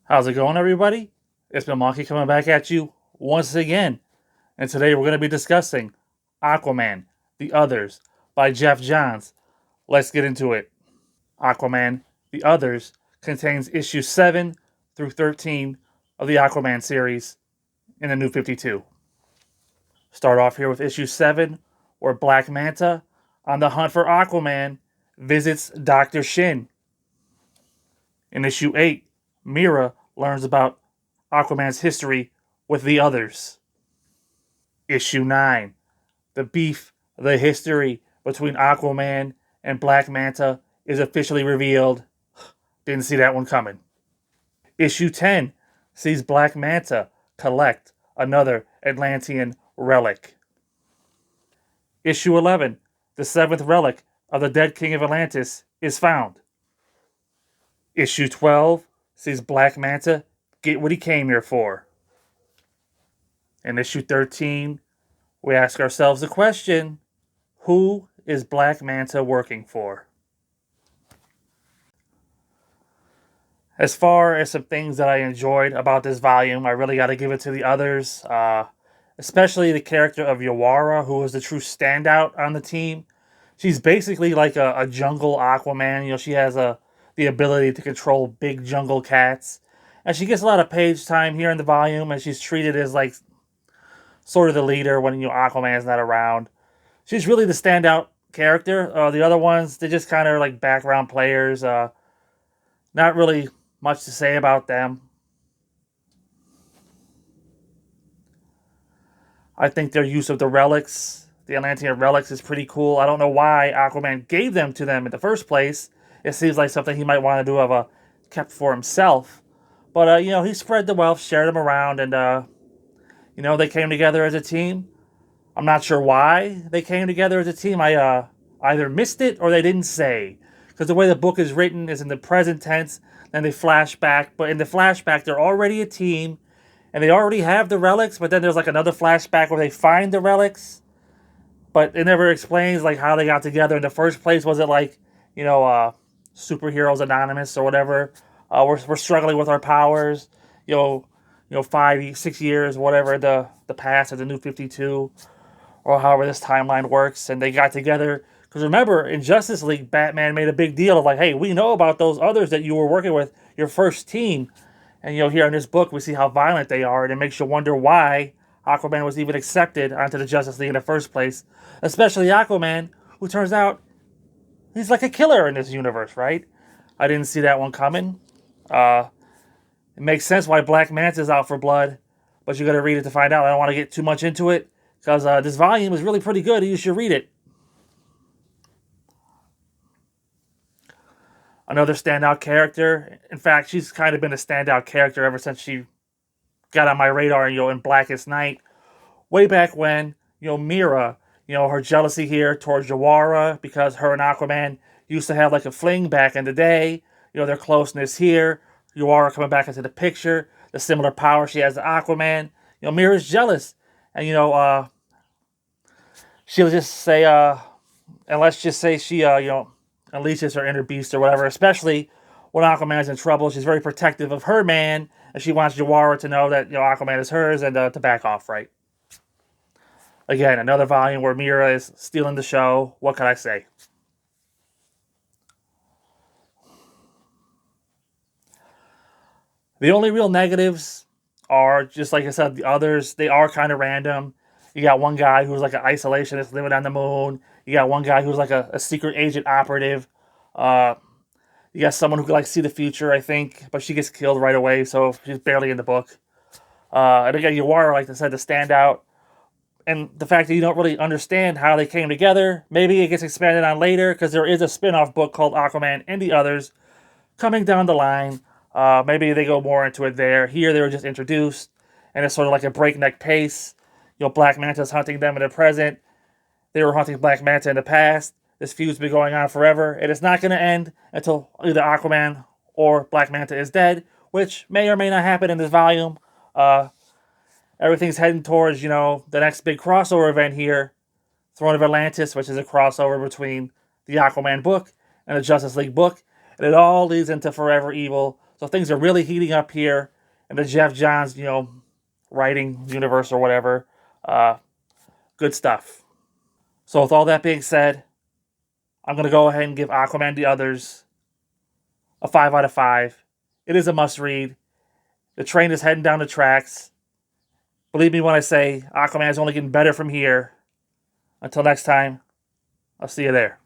How's it going, everybody? It's been Monkey coming back at you once again. And today we're going to be discussing Aquaman The Others by Jeff Johns. Let's get into it. Aquaman The Others contains issues 7 through 13 of the Aquaman series in the New 52. Start off here with issue 7, where Black Manta, on the hunt for Aquaman, visits Dr. Shin. In issue 8, Mira learns about Aquaman's history with the others. Issue 9, the beef, the history between Aquaman and Black Manta is officially revealed. Didn't see that one coming. Issue 10 sees Black Manta collect another Atlantean relic. Issue 11, the seventh relic of the dead king of Atlantis is found. Issue 12 sees Black Manta get what he came here for. In issue 13, we ask ourselves the question, who is Black Manta working for? As far as some things that I enjoyed about this volume, I really got to give it to the others, especially the character of Yawara, who was the true standout on the team. She's basically like a jungle Aquaman. She has the ability to control big jungle cats. And she gets a lot of page time here in the volume, and she's treated as like sort of the leader when Aquaman's not around. She's really the standout character. The other ones, they just kind of like background players. Not really much to say about them. I think their use of the relics, the Atlantean relics, is pretty cool. I don't know why Aquaman gave them to them in the first place. It seems like something he might want to do have kept for himself. But, he spread the wealth, shared them around, and, they came together as a team. I'm not sure why they came together as a team. I either missed it or they didn't say. Because the way the book is written is in the present tense, then they flash back. But in the flashback, they're already a team, and they already have the relics, but then there's like another flashback where they find the relics. But it never explains like how they got together in the first place. Was it like, Superheroes Anonymous or whatever? We're struggling with our powers. 5, 6 years, whatever the past of the New 52, or however this timeline works, and they got together. Because remember, in Justice League, Batman made a big deal of like, hey, we know about those others that you were working with, your first team. And here in this book, we see how violent they are, and it makes you wonder why Aquaman was even accepted onto the Justice League in the first place. Especially Aquaman, who turns out he's like a killer in this universe, right? I didn't see that one coming. It makes sense why Black Manta's out for blood, but you got to read it to find out. I don't want to get too much into it, because this volume is really pretty good, and you should read it. Another standout character. In fact, she's kind of been a standout character ever since she got on my radar, in Blackest Night. Way back when, Mira, her jealousy here towards Yawara, because her and Aquaman used to have like a fling back in the day. Their closeness here. Yawara coming back into the picture. The similar power she has to Aquaman. Mira's jealous. And, she'll just say, and let's just say she, unleashes her inner beast or whatever, especially when Aquaman's in trouble. She's very protective of her man, and she wants Yawara to know that Aquaman is hers and to back off, right? Again, another volume where Mira is stealing the show. What can I say? The only real negatives are, just like I said, the others. They are kind of random. You got one guy who's like an isolationist living on the moon. You got one guy who's like a secret agent operative. Uh, you got someone who could like see the future, I think, but she gets killed right away, so she's barely in the book. And again, Yawara, like I said, to stand out. And the fact that you don't really understand how they came together, maybe it gets expanded on later, because there is a spin-off book called Aquaman and the Others coming down the line. Maybe they go more into it there. Here, they were just introduced, and it's sort of like a breakneck pace. Black Manta's hunting them in the present. They were hunting Black Manta in the past. This feud's been going on forever, and it's not going to end until either Aquaman or Black Manta is dead, which may or may not happen in this volume. Everything's heading towards, the next big crossover event here, Throne of Atlantis, which is a crossover between the Aquaman book and the Justice League book, and it all leads into Forever Evil. So things are really heating up here in the Jeff Johns, writing universe or whatever. Good stuff. So with all that being said, I'm going to go ahead and give Aquaman The Others a 5 out of 5. It is a must read. The train is heading down the tracks. Believe me when I say Aquaman is only getting better from here. Until next time, I'll see you there.